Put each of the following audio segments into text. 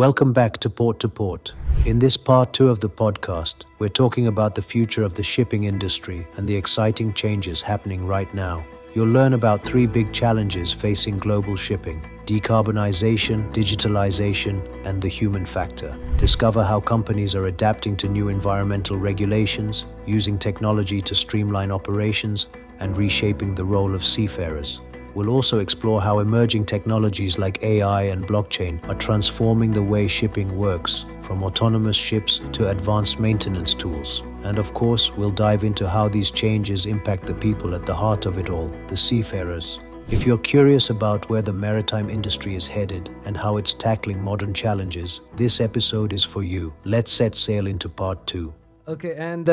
Welcome back to Port. In this part 2 of the podcast, we're talking about the future of the shipping industry and the exciting changes happening right now. You'll learn about 3 big challenges facing global shipping: decarbonization, digitalization, and the human factor. Discover how companies are adapting to new environmental regulations, using technology to streamline operations, and reshaping the role of seafarers. We'll also explore how emerging technologies like AI and blockchain are transforming the way shipping works, from autonomous ships to advanced maintenance tools. And of course, we'll dive into how these changes impact the people at the heart of it all, the seafarers. If you're curious about where the maritime industry is headed and how it's tackling modern challenges, this episode is for you. Let's set sail into part 2. Okay, and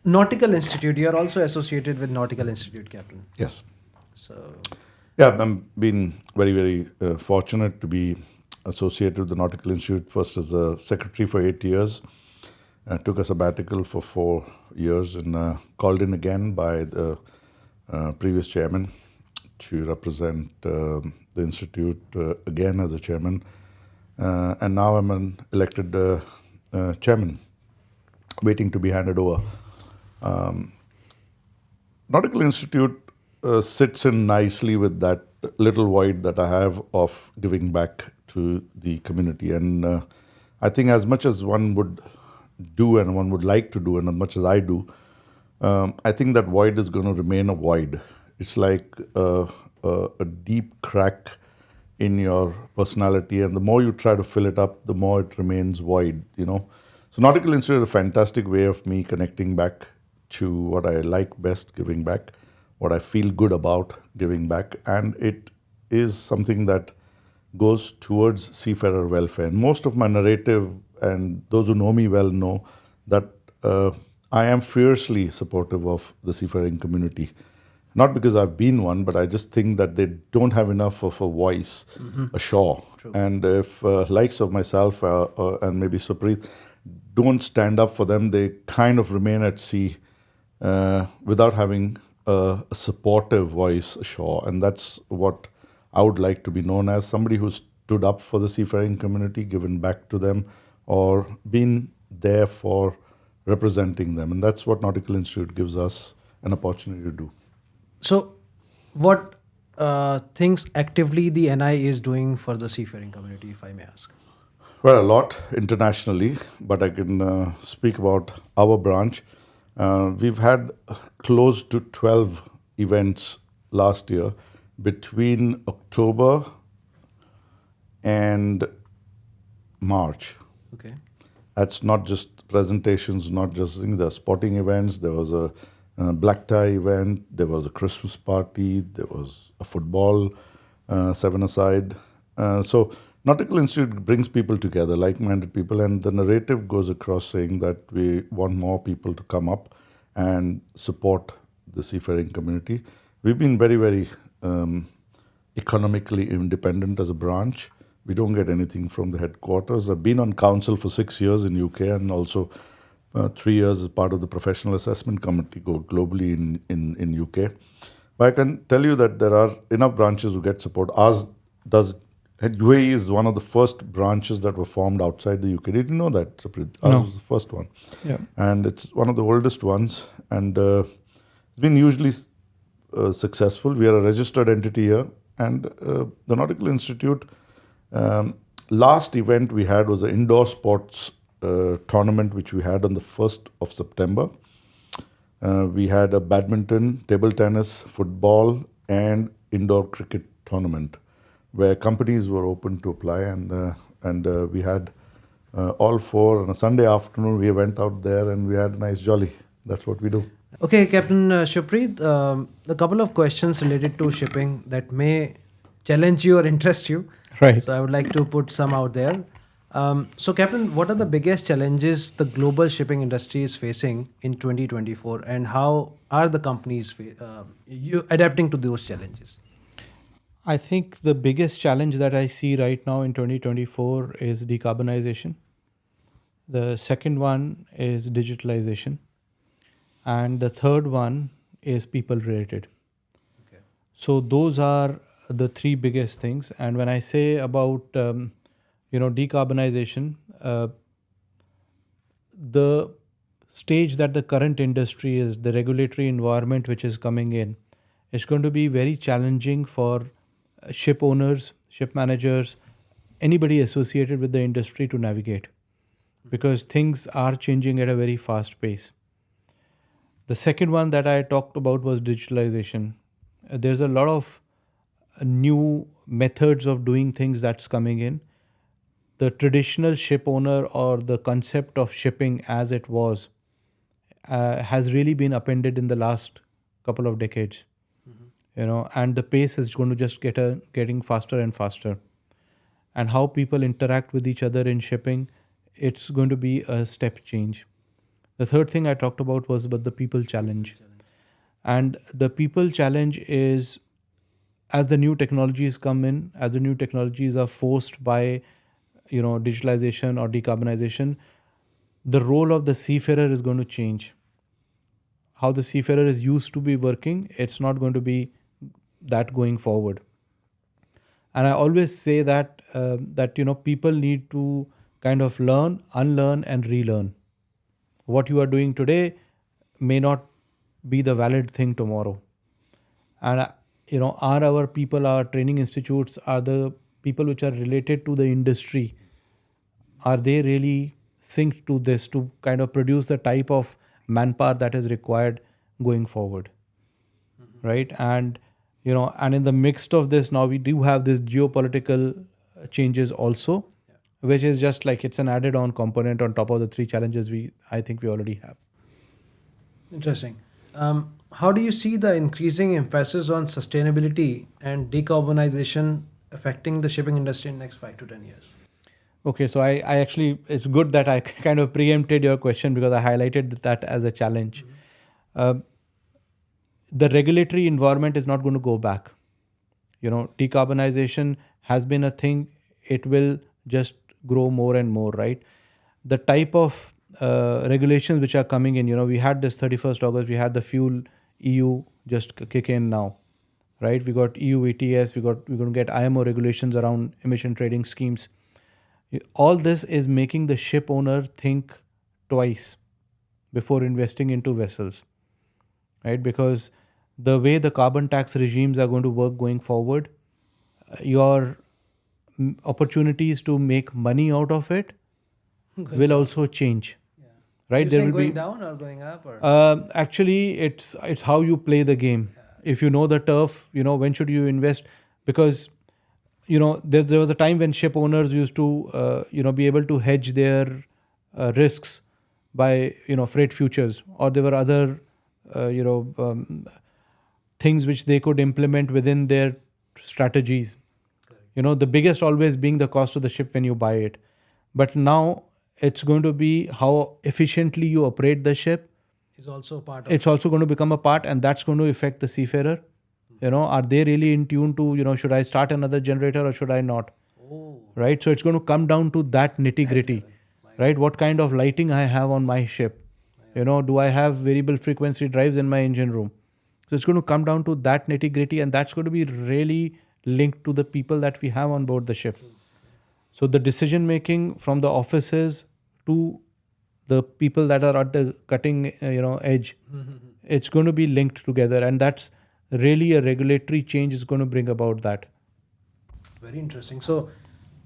Nautical Institute, you're also associated with Nautical Institute, Captain. Yes. So, Yeah, I've been very fortunate to be associated with the Nautical Institute, first as a secretary for 8 years. Took a sabbatical for 4 years and called in again by the previous chairman to represent the institute again as a chairman. And now I'm an elected chairman, waiting to be handed over. Nautical Institute sits in nicely with that little void that I have of giving back to the community. And I think as much as one would do and one would like to do, and as much as I do, I think that void is going to remain a void. It's like a deep crack in your personality, and the more you try to fill it up, the more it remains void, So Nautical Institute is a fantastic way of me connecting back to what I like best, giving back, what I feel good about giving back. And it is something that goes towards seafarer welfare. And most of my narrative, and those who know me well know, that I am fiercely supportive of the seafaring community. Not because I've been one, but I just think that they don't have enough of a voice ashore. True. And if likes of myself and maybe Shubpreet don't stand up for them, they kind of remain at sea without having a supportive voice ashore. And that's what I would like to be known as, somebody who stood up for the seafaring community, given back to them, or been there for representing them. And that's what Nautical Institute gives us an opportunity to do. so what things actively the NI is doing for the seafaring community, if I may ask? Well, a lot internationally, but I can speak about our branch. We've had close to 12 events last year between October and March. Okay. That's not just presentations, not just things. There are sporting events. There was a black tie event. There was a Christmas party. There was a football seven-a-side. So Nautical Institute brings people together, like-minded people, and the narrative goes across saying that we want more people to come up and support the seafaring community. We've been very economically independent as a branch. We don't get anything from the headquarters. I've been on council for 6 years in UK and also 3 years as part of the professional assessment committee globally in UK. But I can tell you that there are enough branches who get support. Ours does. UAE is one of the first branches that were formed outside the UK. Did you know that, Shubpreet? Ours No. was the first one. Yeah. And it's one of the oldest ones. And it's been usually successful. We are a registered entity here. And the Nautical Institute, last event we had was an indoor sports tournament, which we had on the 1st of September. We had a badminton, table tennis, football, and indoor cricket tournament, where companies were open to apply, and we had all 4 on a Sunday afternoon. We went out there and we had a nice jolly. That's what we do. Okay, Captain Shubpreet, a couple of questions related to shipping that may challenge you or interest you. Right. So I would like to put some out there. So, Captain, what are the biggest challenges the global shipping industry is facing in 2024, and how are the companies adapting to those challenges? I think the biggest challenge that I see right now in 2024 is decarbonization. The second one is digitalization. And the third one is people related. Okay. So those are the 3 biggest things. And when I say about decarbonization, the stage that the current industry is, the regulatory environment which is coming in, is going to be very challenging for ship owners, ship managers, anybody associated with the industry to navigate, because things are changing at a very fast pace. The second one that I talked about was digitalization. There's a lot of new methods of doing things that's coming in. The traditional ship owner, or the concept of shipping as it was, has really been upended in the last couple of decades. And the pace is going to just getting faster and faster. And how people interact with each other in shipping, it's going to be a step change. The third thing I talked about was about the people challenge. And the people challenge is, as the new technologies come in, as the new technologies are forced by digitalization or decarbonization, the role of the seafarer is going to change. How the seafarer is used to be working, it's not going to be that going forward. And I always say that people need to kind of learn, unlearn, and relearn. What you are doing today may not be the valid thing tomorrow. And are our people, our training institutes, are the people which are related to the industry, are they really synced to this to kind of produce the type of manpower that is required going forward? Right? And and in the midst of this, now we do have this geopolitical changes also, which is just like it's an added on component on top of the three challenges I think we already have. Interesting. How do you see the increasing emphasis on sustainability and decarbonization affecting the shipping industry in the next 5 to 10 years? Okay, so I actually, it's good that I kind of preempted your question, because I highlighted that as a challenge. The regulatory environment is not going to go back. Decarbonization has been a thing. It will just grow more and more, right? The type of regulations which are coming in, we had this 31st August, we had the fuel EU just kick in now, right? We got EU ETS, we're going to get IMO regulations around emission trading schemes. All this is making the ship owner think twice before investing into vessels, right? Because the way the carbon tax regimes are going to work going forward, your opportunities to make money out of it will also change, right? There will going down or going up? Or? Actually, it's how you play the game. If you know the turf, when should you invest? Because there was a time when ship owners used to be able to hedge their risks by freight futures, or there were other things which they could implement within their strategies. The biggest always being the cost of the ship when you buy it. But now it's going to be how efficiently you operate the ship. Is also a part of it's also going to become a part, and that's going to affect the seafarer. Are they really in tune to, should I start another generator or should I not? Right? So it's going to come down to that nitty gritty, right? What kind of lighting I have on my ship? Do I have variable frequency drives in my engine room? So it's going to come down to that nitty gritty, and that's going to be really linked to the people that we have on board the ship. So the decision making from the offices to the people that are at the cutting edge, it's going to be linked together, and that's really a regulatory change is going to bring about that. Very interesting. So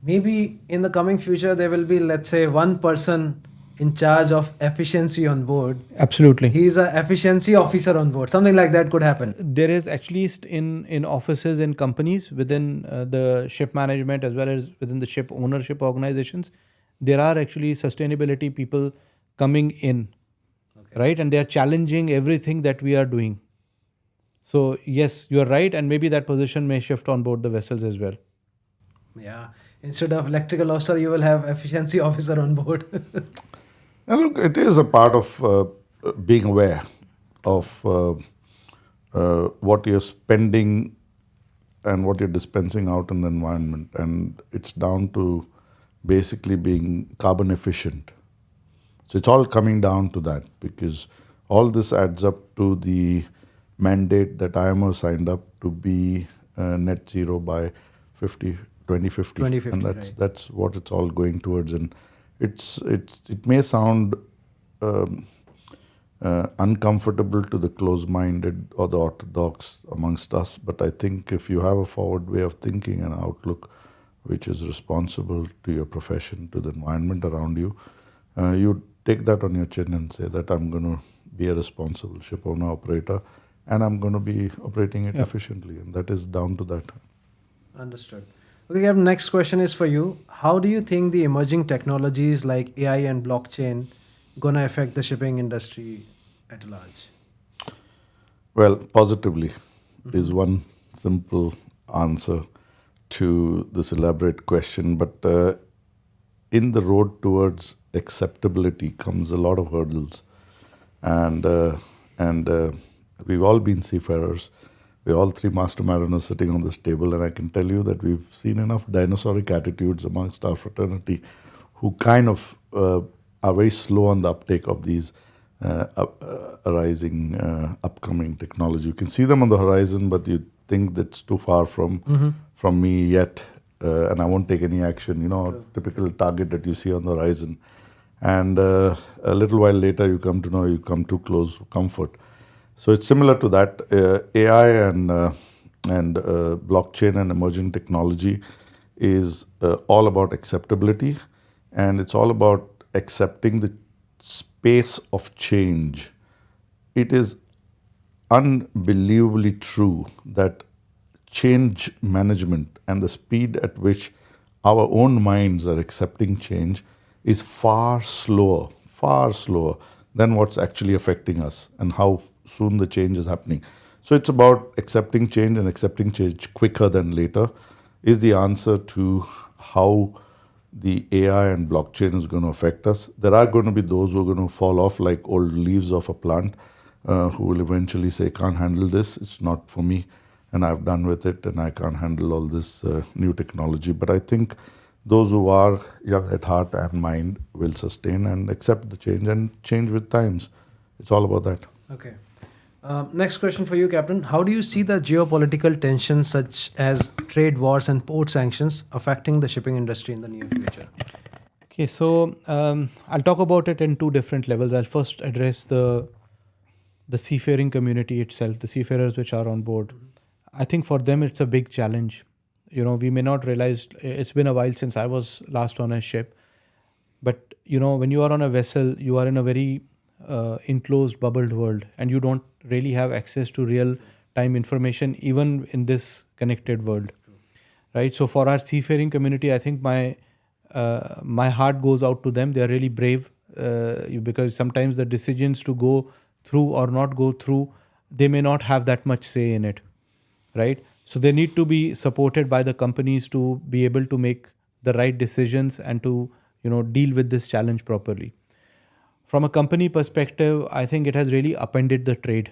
maybe in the coming future there will be, let's say, one person in charge of efficiency on board. Absolutely. He is an efficiency officer on board. Something like that could happen. There is, at least in offices and companies within the ship management as well as within the ship ownership organizations, there are actually sustainability people coming in, right? And they are challenging everything that we are doing. So yes, you are right, and maybe that position may shift on board the vessels as well. Yeah. Instead of electrical officer, you will have efficiency officer on board. And look, it is a part of being aware of what you're spending and what you're dispensing out in the environment. And it's down to basically being carbon efficient. So it's all coming down to that, because all this adds up to the mandate that IMO signed up to be net zero by 2050, 2050, and right. that's what it's all going towards. And it may sound um, uncomfortable to the close-minded or the orthodox amongst us, but I think if you have a forward way of thinking and outlook, which is responsible to your profession, to the environment around you, you take that on your chin and say that I'm going to be a responsible ship owner operator, and I'm going to be operating it efficiently, and that is down to that. Understood. Okay, Captain, next question is for you. How do you think the emerging technologies like AI and blockchain gonna affect the shipping industry at large? Well, positively is one simple answer to this elaborate question, but in the road towards acceptability comes a lot of hurdles, and we've all been seafarers. We're all three master mariners sitting on this table, and I can tell you that we've seen enough dinosauric attitudes amongst our fraternity who kind of are very slow on the uptake of these arising, upcoming technology. You can see them on the horizon, but you think that's too far from me yet, and I won't take any action. You know, typical target that you see on the horizon. And a little while later, you come to know you come too close for comfort. So it's similar to that. AI and blockchain and emerging technology is all about acceptability, and it's all about accepting the space of change. It is unbelievably true that change management and the speed at which our own minds are accepting change is far slower than what's actually affecting us and how soon the change is happening. So it's about accepting change, and accepting change quicker than later is the answer to how the AI and blockchain is going to affect us. There are going to be those who are going to fall off like old leaves of a plant, who will eventually say, can't handle this, it's not for me, and I've done with it, and I can't handle all this new technology. But I think those who are young at heart and mind will sustain and accept the change and change with times. It's all about that. Okay. Next question for you, Captain. How do you see the geopolitical tensions such as trade wars and port sanctions affecting the shipping industry in the near future? Okay, so I'll talk about it in two different levels. I'll first address the seafaring community itself, the seafarers which are on board. I think for them it's a big challenge. You know, we may not realize, it's been a while since I was last on a ship, but you know, when you are on a vessel, you are in a very enclosed, bubbled world, and you don't really have access to real time information even in this connected world. Right? So for our seafaring community, I think my heart goes out to them. They are really brave, because sometimes the decisions to go through or not go through, they may not have that much say in it, right? So they need to be supported by the companies to be able to make the right decisions and to, you know, deal with this challenge properly. From a company perspective, I think it has really upended the trade.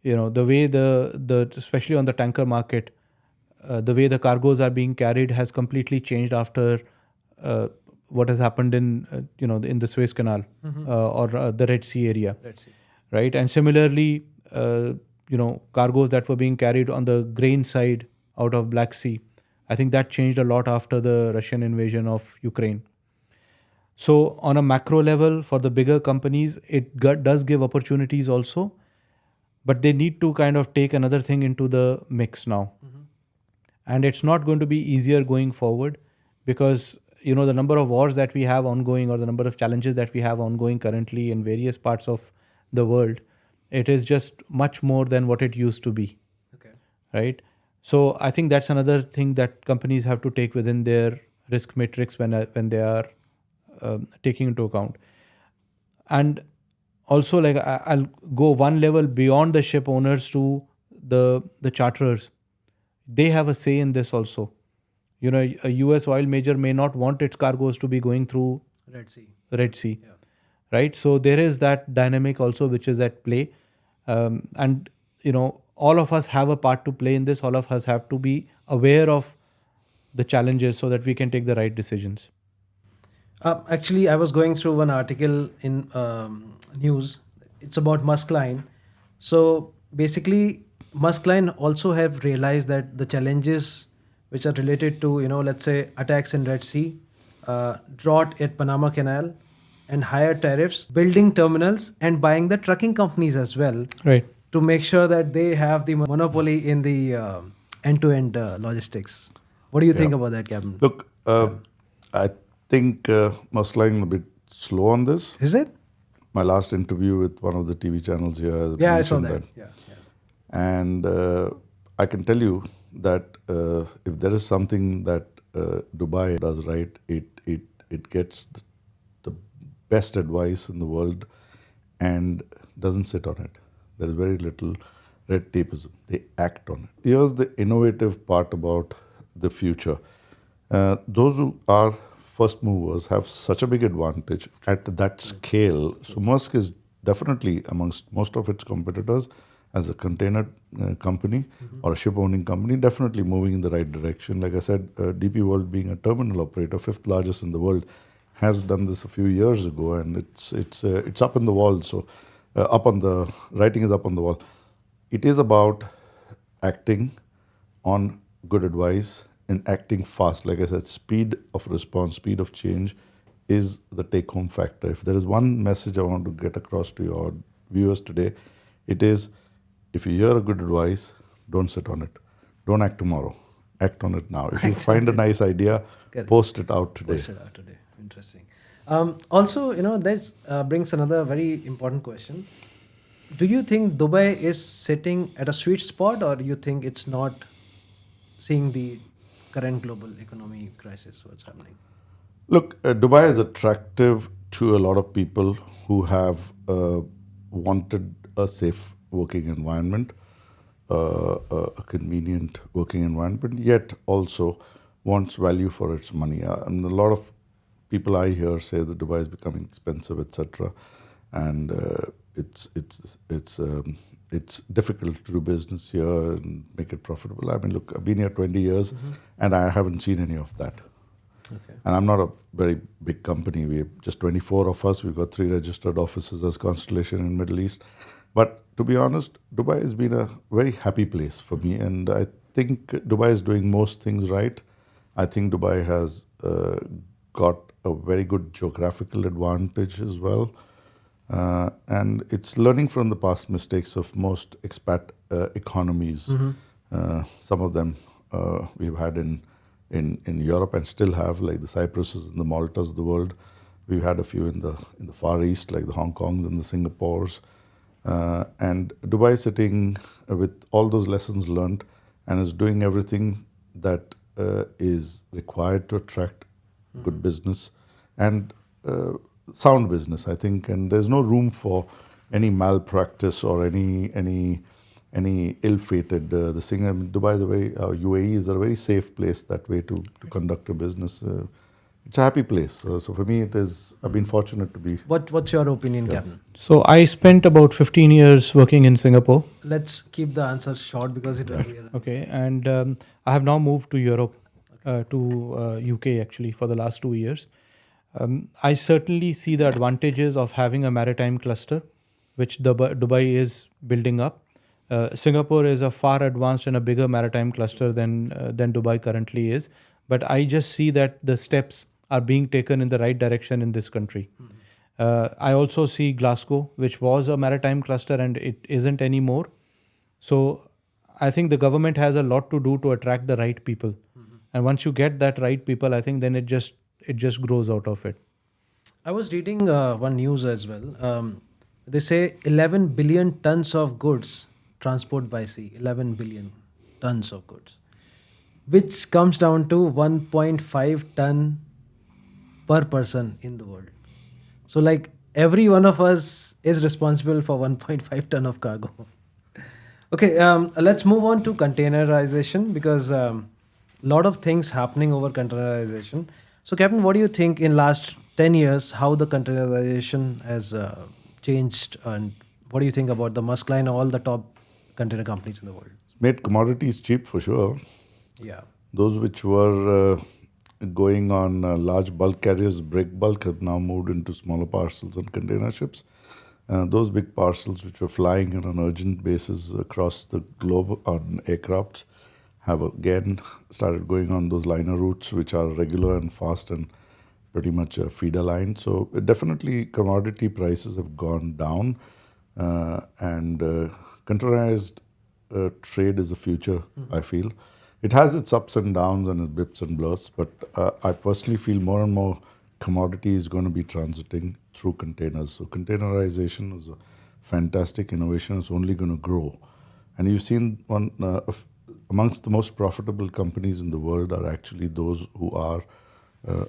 You know, the way the especially on the tanker market, the way the cargoes are being carried has completely changed after what has happened in in the Suez Canal, or the Red Sea area, right? And similarly, cargoes that were being carried on the grain side out of Black Sea, I think that changed a lot after the Russian invasion of Ukraine. So on a macro level, for the bigger companies, it does give opportunities also, but they need to kind of take another thing into the mix now. And it's not going to be easier going forward, because the number of wars that we have ongoing, or the number of challenges that we have ongoing currently in various parts of the world, it is just much more than what it used to be. Okay. Right? So I think that's another thing that companies have to take within their risk matrix when they are taking into account. And also, like, I'll go one level beyond the ship owners to the charterers. They have a say in this also. A US oil major may not want its cargoes to be going through Red Sea. Yeah. Right? So there is that dynamic also which is at play. And all of us have a part to play in this. All of us have to be aware of the challenges so that we can take the right decisions. Actually, I was going through one article in news. It's about Maersk Line. So basically, Maersk Line also have realized that the challenges which are related to, let's say attacks in Red Sea, drought at Panama Canal, and higher tariffs, building terminals and buying the trucking companies as well, Right. to make sure that they have the monopoly in the end-to-end logistics. What do you think about that, Captain? Look, I think Muslim a bit slow on this. Is it? My last interview with one of the TV channels here has Yeah, I saw mentioned that. Yeah. And I can tell you that if there is something that Dubai does right, it gets the best advice in the world and doesn't sit on it. There is very little red tapeism. They act on it. Here's the innovative part about the future. Those who are first movers have such a big advantage at that scale. So Maersk is definitely amongst most of its competitors as a container company or a ship owning company, definitely moving in the right direction. Like I said, DP World being a terminal operator, fifth largest in the world, has done this a few years ago, and it's up in the wall. So up on the writing is up on the wall. It is about acting on good advice and acting fast. Like I said, speed of response, speed of change is the take-home factor. If there is one message I want to get across to your viewers today, it is, if you hear a good advice, don't sit on it. Don't act tomorrow. Act on it now. If you find a nice idea, post it out today. Post it out today. Interesting. Also, that brings another very important question. Do you think Dubai is sitting at a sweet spot, or do you think it's not seeing the current global economy crisis, what's happening? Look, Dubai is attractive to a lot of people who have wanted a safe working environment, a convenient working environment, yet also wants value for its money. And a lot of people I hear say that Dubai is becoming expensive, etc., and it's difficult to do business here and make it profitable. I mean, look, I've been here 20 years and I haven't seen any of that. Okay. And I'm not a very big company. We're just 24 of us. We've got 3 registered offices as Constellation in Middle East. But to be honest, Dubai has been a very happy place for me. And I think Dubai is doing most things right. I think Dubai has got a very good geographical advantage as well. And it's learning from the past mistakes of most expat economies. Some of them we've had in Europe and still have, like the Cypruses and the Maltas of the world. We've had a few in the Far East, like the Hong Kongs and the Singapores. And Dubai is sitting with all those lessons learned and is doing everything that is required to attract good business and sound business, I think. And there's no room for any malpractice or any ill-fated the thing. I mean, Dubai is a very UAE is a very safe place that way to conduct a business. It's a happy place. So for me, it is. I've been fortunate to be. What's your opinion, Captain? So I spent about 15 years working in Singapore. Let's keep the answers short because it will be. Okay, and I have now moved to Europe, to UK actually for the last 2 years. I certainly see the advantages of having a maritime cluster, which Dubai is building up. Singapore is a far advanced and a bigger maritime cluster than Dubai currently is. But I just see that the steps are being taken in the right direction in this country. I also see Glasgow, which was a maritime cluster and it isn't anymore. So I think the government has a lot to do to attract the right people. And once you get that right people, I think then it just grows out of it. I was reading one news as well. They say 11 billion tons of goods transport by sea. 11 billion tons of goods, which comes down to 1.5 ton per person in the world. So like every one of us is responsible for 1.5 ton of cargo. Okay, let's move on to containerization because a lot of things happening over containerization. So Captain, what do you think in last 10 years, how the containerization has changed, and what do you think about the Maersk Line and all the top container companies in the world? Made commodities cheap for sure. Yeah. Those which were going on large bulk carriers, break bulk, have now moved into smaller parcels and container ships. Those big parcels which were flying on an urgent basis across the globe on aircrafts have again started going on those liner routes, which are regular and fast and pretty much a feeder line. So definitely commodity prices have gone down, and containerized trade is the future, I feel. It has its ups and downs and its blips and blurs, but I personally feel more and more commodity is going to be transiting through containers. So containerization is a fantastic innovation. It's only going to grow. And you've seen amongst the most profitable companies in the world are actually those who are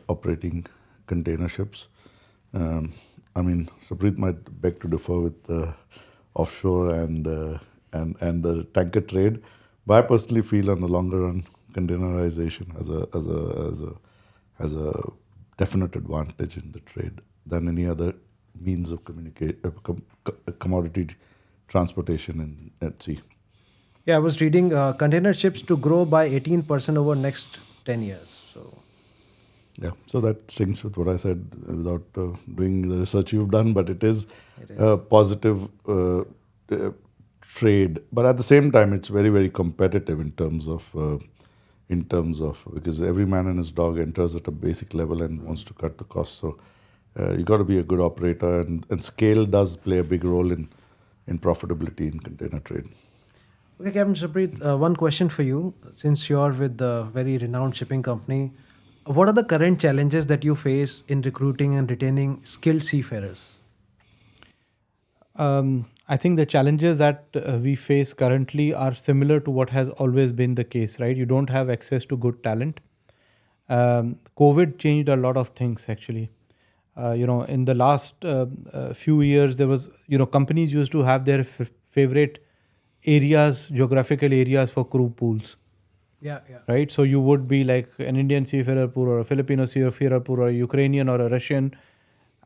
operating container ships. Shubpreet might beg to differ with the offshore and the tanker trade, but I personally feel on the longer run, containerization has a definite advantage in the trade than any other means of commodity transportation at sea. Yeah, I was reading container ships to grow by 18% over next 10 years. So yeah, so that syncs with what I said without doing the research you've done, but it is a positive trade. But at the same time, it's very, very competitive in terms of because every man and his dog enters at a basic level and wants to cut the cost. So you got to be a good operator, and scale does play a big role in profitability in container trade. okay, Captain Shubpreet, one question for you. Since you're with the very renowned shipping company, what are the current challenges that you face in recruiting and retaining skilled seafarers? I think the challenges that we face currently are similar to what has always been the case, right? You don't have access to good talent. COVID changed a lot of things actually. In the last few years, there was, companies used to have their favorite areas, geographical areas for crew pools. Yeah. Right? So you would be like an Indian seafarer pool or a Filipino seafarer pool or a Ukrainian or a Russian.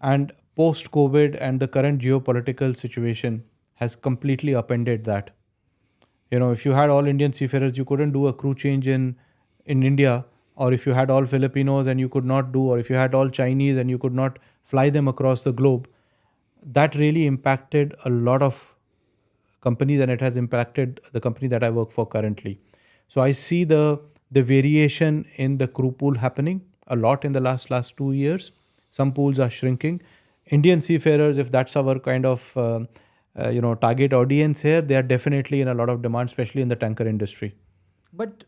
And post-COVID and the current geopolitical situation has completely upended that. If you had all Indian seafarers, you couldn't do a crew change in India, or if you had all Filipinos and you could not do, or if you had all Chinese and you could not fly them across the globe. That really impacted a lot of companies, and it has impacted the company that I work for currently. So I see the variation in the crew pool happening a lot in the last 2 years. Some pools are shrinking. Indian seafarers, if that's our kind of target audience here, they are definitely in a lot of demand, especially in the tanker industry. But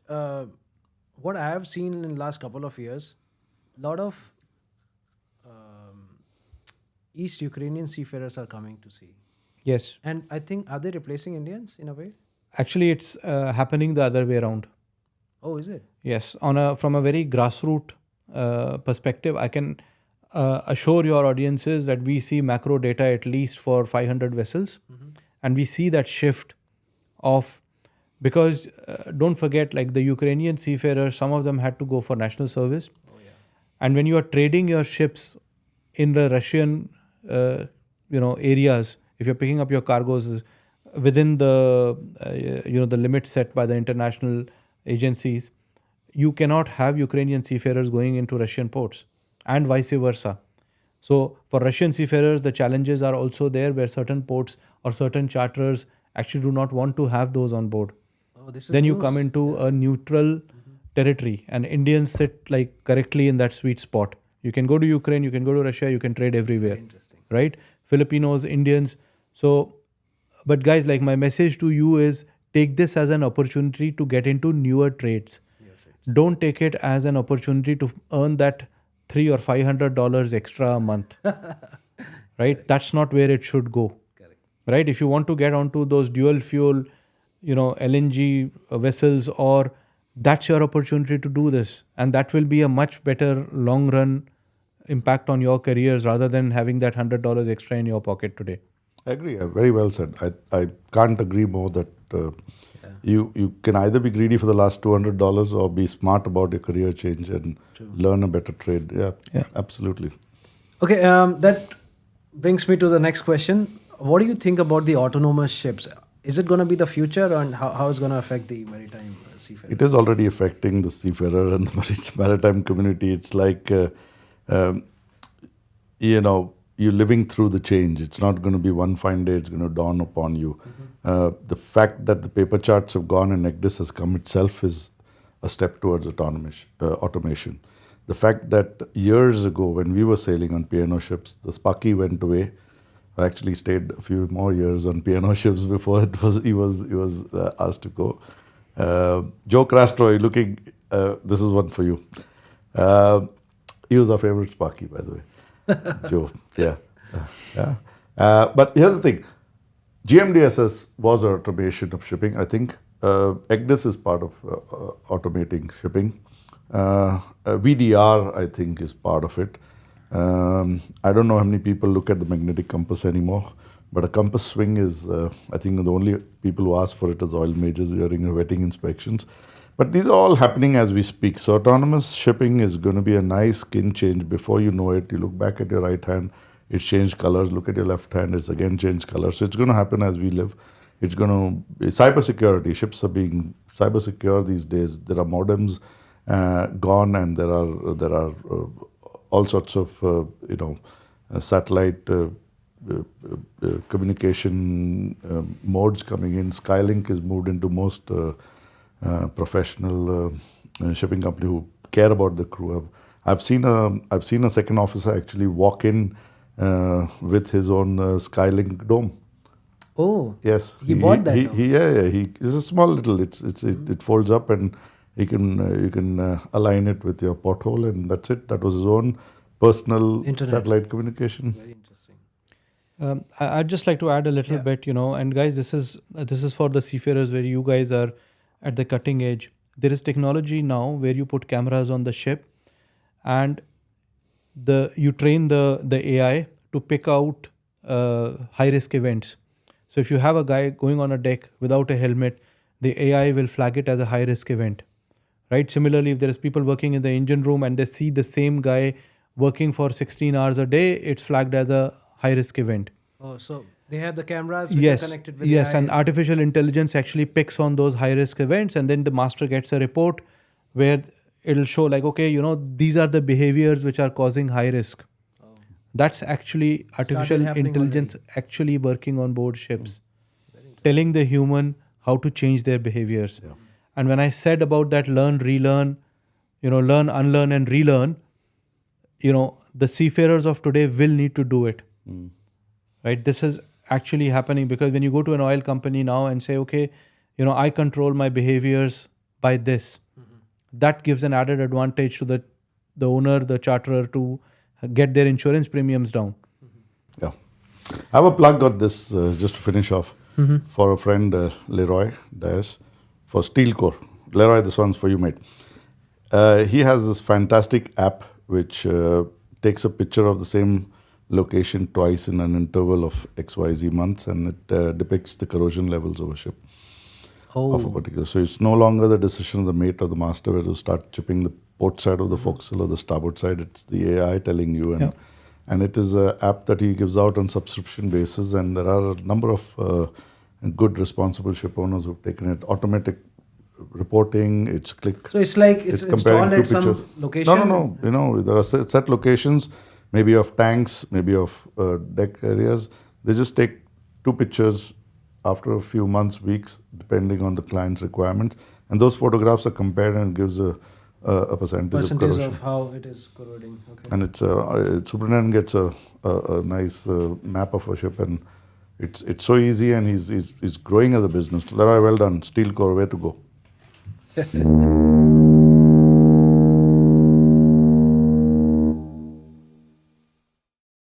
what I have seen in the last couple of years, a lot of East Ukrainian seafarers are coming to sea. Yes. And I think, are they replacing Indians in a way? Actually, it's happening the other way around. Oh, is it? Yes. From a very grassroots perspective, I can assure your audiences that we see macro data at least for 500 vessels. Mm-hmm. And we see that shift of, because don't forget, like the Ukrainian seafarers, some of them had to go for national service. Oh, yeah. And when you are trading your ships in the Russian areas, if you're picking up your cargoes within the the limit set by the international agencies, you cannot have Ukrainian seafarers going into Russian ports, and vice versa. So for Russian seafarers, the challenges are also there, where certain ports or certain charterers actually do not want to have those on board. Oh, this is then news. You come into a neutral territory, and Indians sit like correctly in that sweet spot. You can go to Ukraine, you can go to Russia, you can trade everywhere. Very interesting. Right? Filipinos, Indians. So, but guys, like my message to you is, take this as an opportunity to get into newer trades. Don't take it as an opportunity to earn that $300 or $500 extra a month. Right? That's not where it should go. Correct. Right? If you want to get onto those dual fuel, LNG vessels, or that's your opportunity to do this. And that will be a much better long run impact on your careers rather than having that $100 extra in your pocket today. I agree. Very well said. I can't agree more that you can either be greedy for the last $200 or be smart about your career change and learn a better trade. Yeah, absolutely. Okay, that brings me to the next question. What do you think about the autonomous ships? Is it going to be the future, and how is it going to affect the maritime seafarer? It is already affecting the seafarer and the maritime community. It's like, you're living through the change. It's not going to be one fine day it's going to dawn upon you. The fact that the paper charts have gone and ECDIS has come itself is a step towards automation. The fact that years ago when we were sailing on P&O ships, the Sparky went away. I actually stayed a few more years on P&O ships before he was asked to go. Joe Crastroy, looking, this is one for you. He was our favorite Sparky, by the way. Joe, yeah. But here's the thing. GMDSS was automation of shipping. I think ECDIS is part of automating shipping. VDR, I think, is part of it. I don't know how many people look at the magnetic compass anymore, but a compass swing is, I think, the only people who ask for it is oil majors during wetting inspections. But these are all happening as we speak. So autonomous shipping is going to be a nice skin change. Before you know it, you look back at your right hand, it's changed colors. Look at your left hand, it's again changed colors. So it's going to happen as we live. It's going to be cybersecurity. Ships are being cyber secure these days. There are modems gone, and there are all sorts of satellite communication modes coming in. Skylink is moved into most professional shipping company who care about the crew. I've seen a second officer actually walk in with his own Skylink dome. Oh, yes, he bought that. It's a small little. It folds up and you can align it with your porthole, and that's it. That was his own personal satellite communication. Very interesting. I'd just like to add a little bit, and guys, this is for the seafarers where you guys are at the cutting edge. There is technology now where you put cameras on the ship, and you train the AI to pick out high risk events. So if you have a guy going on a deck without a helmet, the AI will flag it as a high risk event, right? Similarly, if there is people working in the engine room and they see the same guy working for 16 hours a day, it's flagged as a high risk event. Oh, so they have the cameras which are connected with the AI. And artificial intelligence actually picks on those high risk events, and then the master gets a report where it'll show like, okay, these are the behaviors which are causing high risk. That's actually artificial intelligence actually working on board ships, telling the human how to change their behaviors. Yeah. And when I said about that learn, relearn, learn, unlearn and relearn, the seafarers of today will need to do it. Right? This is actually happening because when you go to an oil company now and say, okay, I control my behaviors by this, that gives an added advantage to the owner, the charterer, to get their insurance premiums down. Yeah. I have a plug on this just to finish off for a friend, Leroy Dias, for Steelcore. Leroy, this one's for you, mate. He has this fantastic app which takes a picture of the same location twice in an interval of XYZ months, and it depicts the corrosion levels of a ship. Of a particular. So it's no longer the decision of the mate or the master where to start chipping the port side of the forecastle or the starboard side. It's the AI telling you, and it is an app that he gives out on subscription basis, and there are a number of good responsible ship owners who've taken it. Automatic reporting, it's click. So it's like it's installed at some location? No. There are set locations, maybe of tanks, maybe of deck areas. They just take 2 pictures after a few months, weeks, depending on the client's requirements. And those photographs are compared and gives a percentage of corrosion. Of how it is corroding. Okay. And it's superintendent gets a nice map of a ship, and it's so easy, and he's growing as a business. Leroy, well done. Steelcore, way to go.